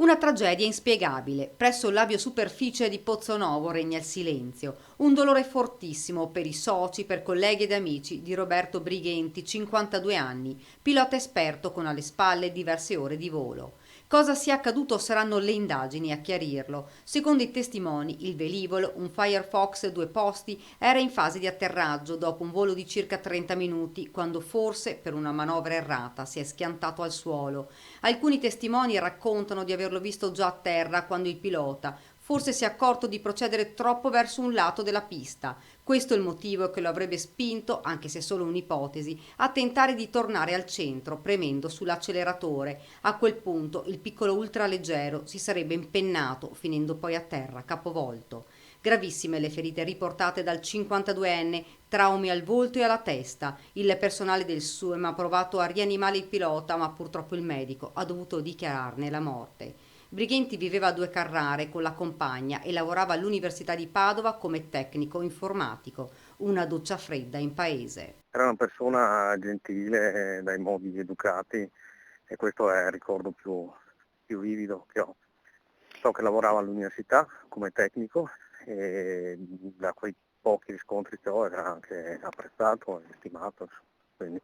Una tragedia inspiegabile. Presso l'aviosuperficie di Pozzonovo regna il silenzio. Un dolore fortissimo per i soci, per colleghi ed amici di Roberto Brighenti, 52 anni, pilota esperto con alle spalle diverse ore di volo. Cosa sia accaduto saranno le indagini a chiarirlo. Secondo i testimoni, il velivolo, un Firefox 2 posti, era in fase di atterraggio dopo un volo di circa 30 minuti, quando forse, per una manovra errata, si è schiantato al suolo. Alcuni testimoni raccontano di averlo visto già a terra quando il pilota forse si è accorto di procedere troppo verso un lato della pista. Questo è il motivo che lo avrebbe spinto, anche se solo un'ipotesi, a tentare di tornare al centro, premendo sull'acceleratore. A quel punto il piccolo ultraleggero si sarebbe impennato, finendo poi a terra, capovolto. Gravissime le ferite riportate dal 52enne, traumi al volto e alla testa. Il personale del SUEM ha provato a rianimare il pilota, ma purtroppo il medico ha dovuto dichiararne la morte. Brighenti viveva a Due Carrare con la compagna e lavorava all'Università di Padova come tecnico informatico, una doccia fredda in paese. Era una persona gentile, dai modi educati, e questo è il ricordo più vivido che ho. So che lavorava all'università come tecnico e da quei pochi riscontri che ho era anche apprezzato e stimato, quindi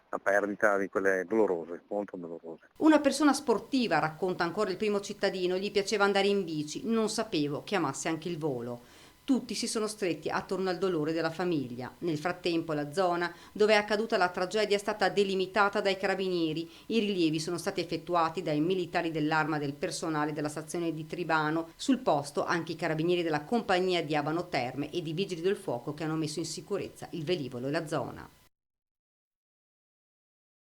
una perdita di quelle dolorose, molto dolorose. Una persona sportiva, racconta ancora il primo cittadino, gli piaceva andare in bici, non sapevo che amasse anche il volo. Tutti si sono stretti attorno al dolore della famiglia. Nel frattempo la zona dove è accaduta la tragedia è stata delimitata dai carabinieri. I rilievi sono stati effettuati dai militari dell'Arma del personale della stazione di Tribano. Sul posto anche i carabinieri della compagnia di Abano Terme ed i vigili del fuoco che hanno messo in sicurezza il velivolo e la zona.